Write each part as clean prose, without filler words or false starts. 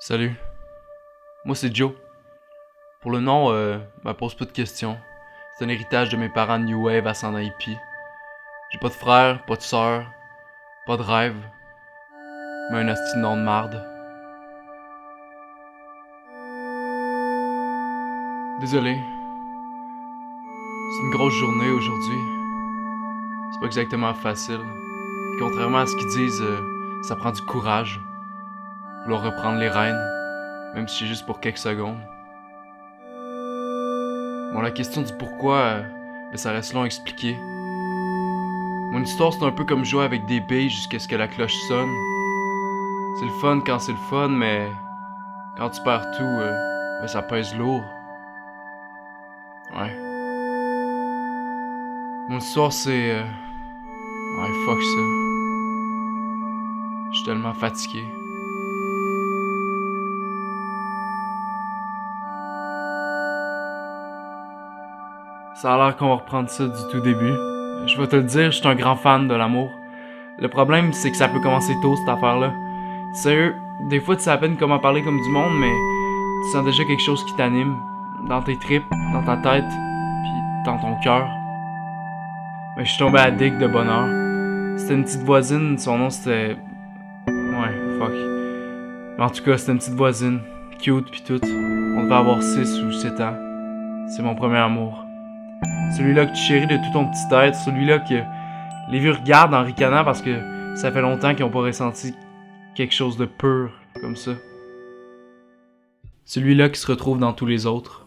Salut, moi c'est Joe. Pour le nom, pose pas de questions. C'est un héritage de mes parents New Wave ascendant hippie. J'ai pas de frère, pas de sœur, pas de rêve, mais un asti de nom de marde. Désolé. C'est une grosse journée aujourd'hui. C'est pas exactement facile. Puis contrairement à ce qu'ils disent, ça prend du courage. Vouloir reprendre les rênes, même si c'est juste pour quelques secondes. Bon, la question du pourquoi, ça reste long à expliquer. Mon histoire, c'est un peu comme jouer avec des billes jusqu'à ce que la cloche sonne. C'est le fun quand c'est le fun, mais quand tu perds tout, ça pèse lourd. Ouais. Mon histoire, c'est... Ouais, fuck ça. Je suis tellement fatigué. Ça a l'air qu'on va reprendre ça du tout début. Je vais te le dire, je suis un grand fan de l'amour. Le problème, c'est que ça peut commencer tôt, cette affaire-là. Sérieux, des fois, tu sais à peine comment parler comme du monde, mais tu sens déjà quelque chose qui t'anime. Dans tes tripes, dans ta tête, puis dans ton cœur. Mais je suis tombé addict de bonheur. C'était une petite voisine, son nom c'était... Ouais, fuck. Mais en tout cas, c'était une petite voisine, cute pis tout. On devait avoir 6 ou 7 ans. C'est mon premier amour. Celui-là que tu chéris de tout ton petit être, celui-là que les vieux regardent en ricanant parce que ça fait longtemps qu'ils ont pas ressenti quelque chose de pur comme ça. Celui-là qui se retrouve dans tous les autres.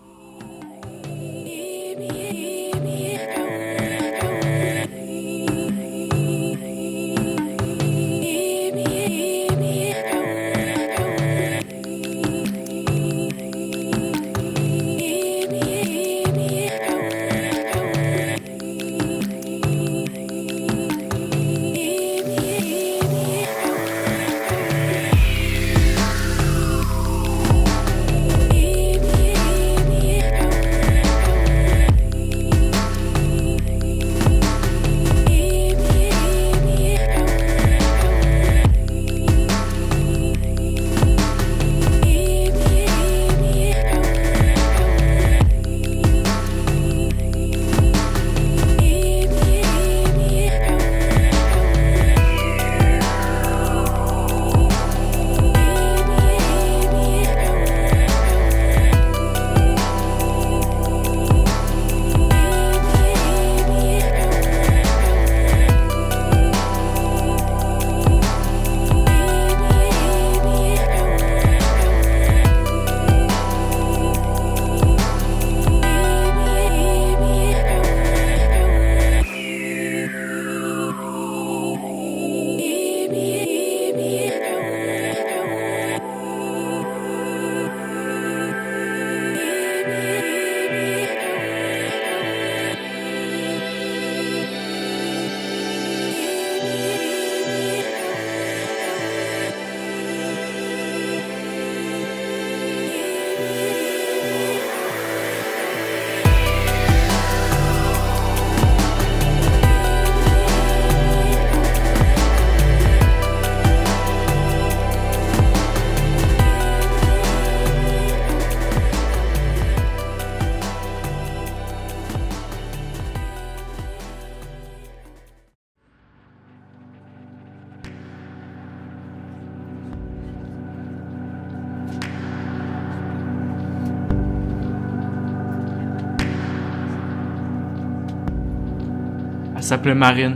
Elle s'appelait Marine.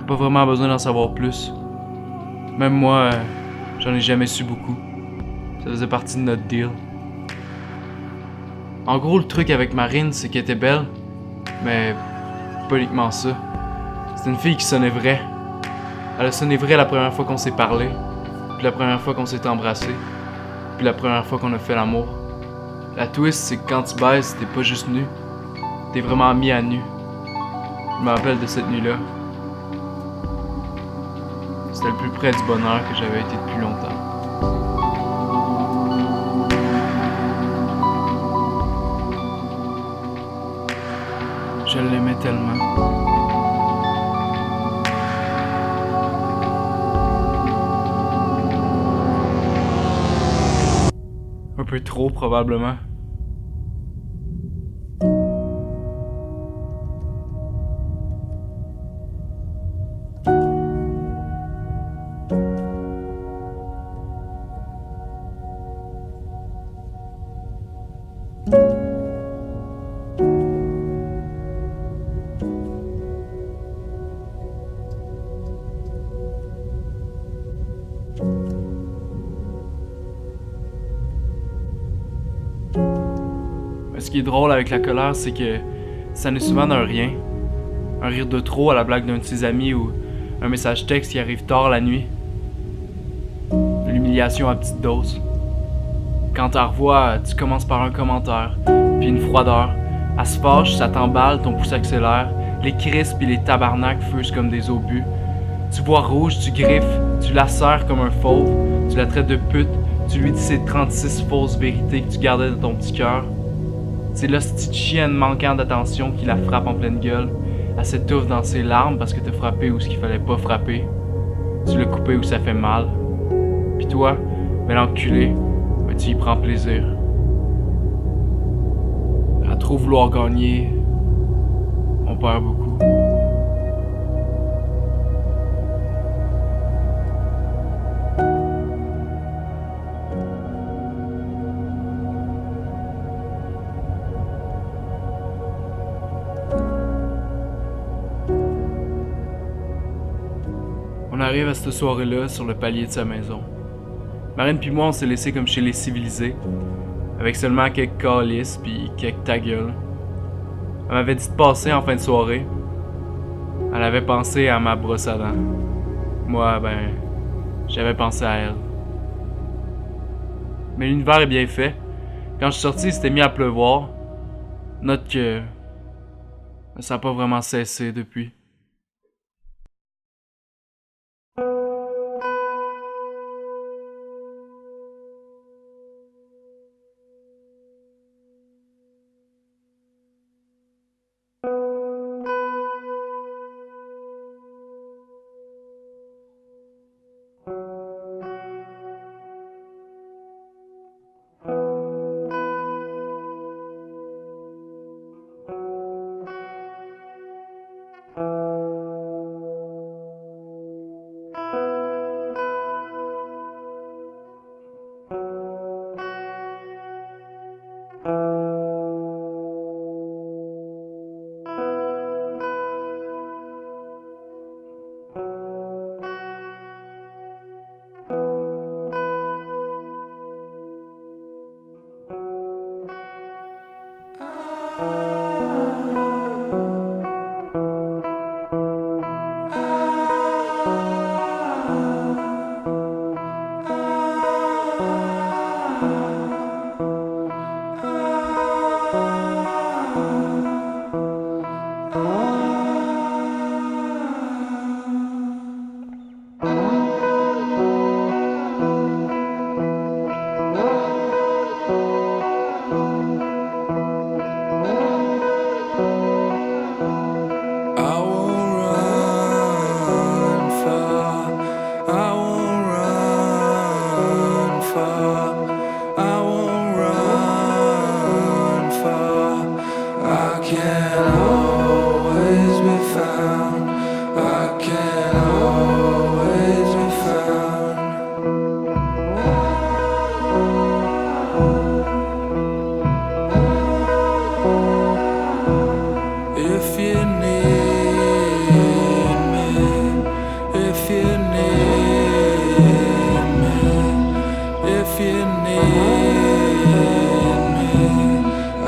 Pas vraiment besoin d'en savoir plus. Même moi, j'en ai jamais su beaucoup. Ça faisait partie de notre deal. En gros, le truc avec Marine, c'est qu'elle était belle, mais pas uniquement ça. C'était une fille qui sonnait vraie. Elle a sonné vrai la première fois qu'on s'est parlé, puis la première fois qu'on s'est embrassé, puis la première fois qu'on a fait l'amour. La twist, c'est que quand tu baises, t'es pas juste nu. T'es vraiment mis à nu. Je me rappelle de cette nuit-là. C'était le plus près du bonheur que j'avais été depuis longtemps. Je l'aimais tellement. peu trop probablement. Mais ce qui est drôle avec la colère, c'est que ça naît souvent d'un rien. Un rire de trop à la blague d'un de ses amis ou un message texte qui arrive tard la nuit. L'humiliation à petite dose. Quand t'en revois, tu commences par un commentaire, puis une froideur. Elle se fâche, ça t'emballe, ton pouce accélère. Les crises puis les tabarnaks fusent comme des obus. Tu vois rouge, tu griffes, tu la serres comme un fauve, tu la traites de pute, tu lui dis ces 36 fausses vérités que tu gardais dans ton petit cœur. C'est l'hostie de chienne manquant d'attention qui la frappe en pleine gueule. Elle s'étouffe dans ses larmes parce que t'as frappé où ce qu'il fallait pas frapper. Tu l'as coupé où ça fait mal. Pis toi, ben l'enculé, ben tu y prends plaisir. À trop vouloir gagner, on perd beaucoup. On arrive à cette soirée-là sur le palier de sa maison. Marine pis moi, on s'est laissé comme chez les civilisés, avec seulement quelques calices pis quelques ta gueule. Elle m'avait dit de passer en fin de soirée. Elle avait pensé à ma brosse à dents. Moi, ben, j'avais pensé à elle. Mais l'univers est bien fait. Quand je suis sorti, il s'était mis à pleuvoir. Note que ça n'a pas vraiment cessé depuis.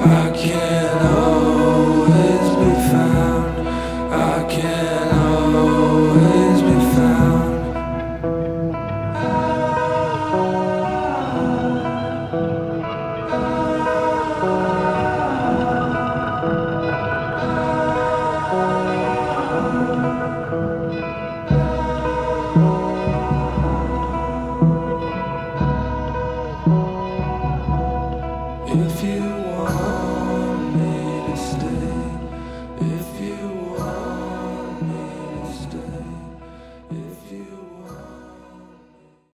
I can't